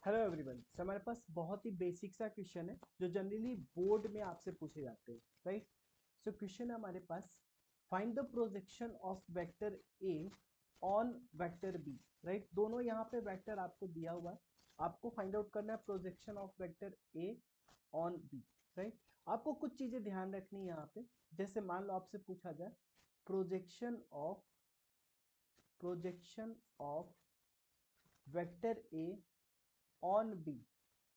Hello everyone. हमारे पास बहुत ही basic सा क्वेश्चन है जो जनरली बोर्ड में आपसे पूछे जाते हैं, राइट। सो क्वेश्चन है हमारे पास, find the projection of vector A on vector B, right. दोनों यहाँ पे वेक्टर आपको दिया हुआ है, आपको फाइंड आउट करना है projection of vector A on b, right. आपको कुछ चीजें ध्यान रखनी है यहाँ पे। जैसे मान लो आपसे पूछा जाए projection of vector A on b,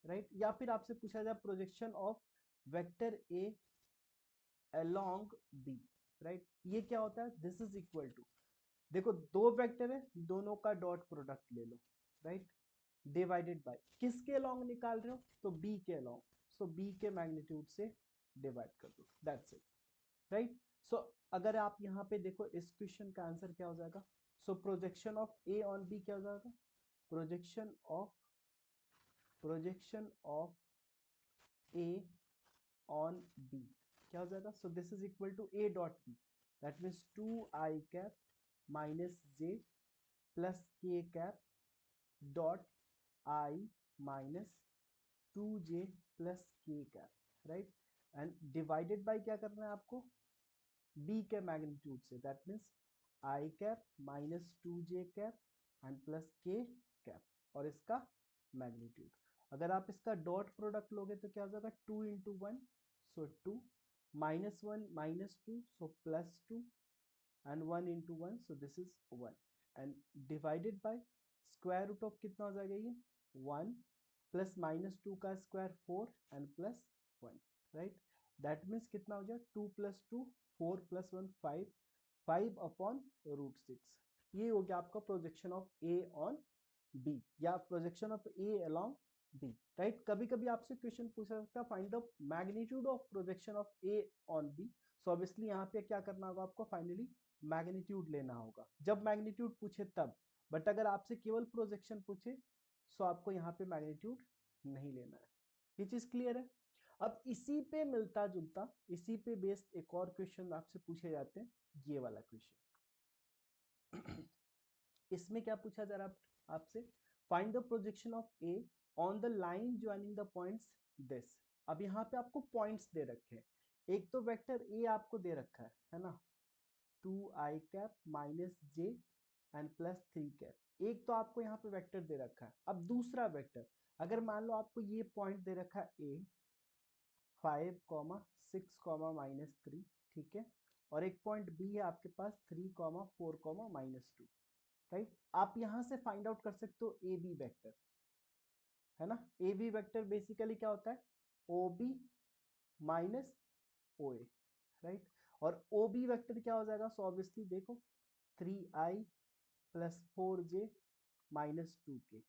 right. या फिर आपसे पूछा जाए projection of vector a along B, right. ये क्या होता है? दिस इज इक्वल टू, देखो दो वेक्टर है, दोनों का डॉट प्रोडक्ट ले लो, राइट। डिवाइडेड बाय किसके अलोंग निकाल रहे हो? तो बी के अलोंग, सो बी के मैग्नीट्यूड से डिवाइड कर दो, दैट्स इट, राइट। सो अगर आप यहाँ पे देखो इस क्वेश्चन का आंसर क्या हो जाएगा? So projection of A on B क्या हो जाएगा? Projection of A on B क्या हो जाएगा? So this is equal to A dot B, that means 2i cap minus J plus K cap dot I minus 2j plus K cap, right. And divided by क्या करना है आपको? b के magnitude से, that means I cap minus 2j cap and plus K cap, और इसका magnitude. अगर आप इसका डॉट प्रोडक्ट लोगे तो क्या हो जाएगा? 2 into 1, so 2, -1 -2, so +2, and 1 into 1, so this is 1, and divided by square root of कितना हो जाएगा ये? 1 प्लस -2 का square 4 and plus 1, right. That means कितना हो जाए? 2 + 2 4 + 1 5, 5/√6। ये हो गया आपका projection of A on B या projection of A along B, right. कभी कभी आपसे क्वेश्चन पूछा सकता है find the magnitude of projection of A on B. So obviously यहाँ पे क्या करना होगा आपको? फाइनली मैग्नीट्यूड लेना होगा, जब मैग्नीट्यूड पूछे तब। बट अगर आपसे केवल प्रोजेक्शन पूछे सो आपको यहाँ पे मैग्नीट्यूड नहीं लेना है। ये चीज क्लियर है? अब इसी पे मिलता जुलता, इसी पे बेस्ड एक और क्वेश्चन आपसे पूछे जाते हैं, ये वाला क्वेश्चन। इसमें क्या पूछा जा रहा है आपसे? Find the projection of A on the line joining the points this. अब यहाँ पे आपको पॉइंट्स दे रखे हैं। एक तो वेक्टर ए आपको दे रखा है ना, 2i cap minus J and plus 3 cap. एक तो आपको यहाँ पे वेक्टर दे रखा है। अब दूसरा वेक्टर, अगर मान लो आपको ये पॉइंट दे रखा है ए 5,6,-3, ठीक है। और एक पॉइंट बी है आपके पास 3,4,-2, राइट। आप यहां से फाइंड आउट कर सकते हो ए बी वेक्टर, है ना। ए बी वेक्टर बेसिकली क्या होता है? ओ बी माइनस ओ ए, राइट। और ओ बी वेक्टर क्या हो जाएगा? सो ऑब्वियसली देखो 3i plus 4j minus 2k,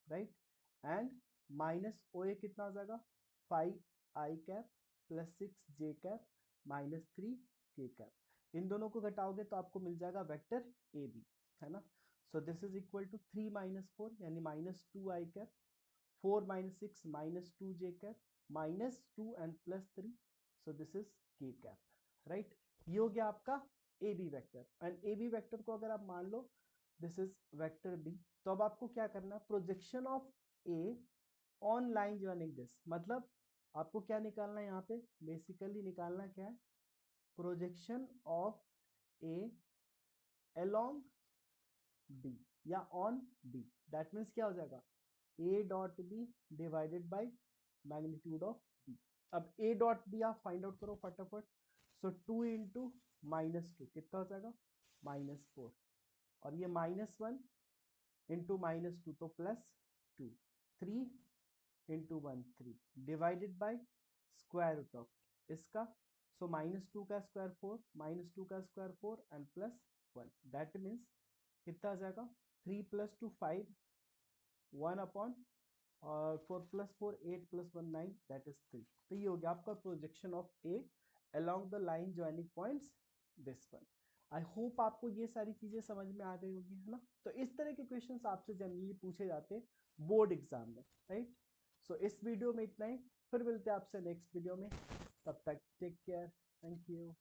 right. And minus O A कितना हो जाएगा? 5i cap plus 6j cap minus 3k cap. इन दोनों को घटाओगे तो आपको मिल जाएगा वेक्टर ए बी, है ना। So this is equal to 3 - 4 यानी -2i cap, 4 - 6 -2j cap, -2 and +3, so this is k cap, right. ये हो गया आपका a b vector. And a b vector को अगर आप मान लो दिस इज वेक्टर बी, तो अब आपको क्या करना है? Projection of A on line joining this, मतलब आपको क्या निकालना है यहाँ पे? बेसिकली निकालना क्या है? Projection of A along b या ऑन बी, दैट मीन्स क्या हो जाएगा? A dot b divided by magnitude of b. अब ए डॉट बी आप फाइंड आउट करो फटाफट। सो 2 इंटू -2 कितना हो जाएगा? -4, और ये -1 इंटू -2 तो +2, 3 into 1 3 divided by square root of इसका। सो -2 का स्क्वायर 4, -2 का स्क्वायर 4 एंड +1, दैट मीन्स कितना आ जाएगा? 3 + 2 5, 1/, और 4 + 4 8 + 1 9, दैट इज 3। तो ये हो गया आपका projection of a along the line joining points this one. I hope आपको ये सारी चीजें समझ में आ गई होगी, है ना। तो इस तरह के क्वेश्चंस आपसे जनरली पूछे जाते हैं बोर्ड एग्जाम में, राइट। सो इस वीडियो में इतना ही, फिर मिलते हैं आपसे नेक्स्ट वीडियो में। तब तक टेक केयर, थैंक यू।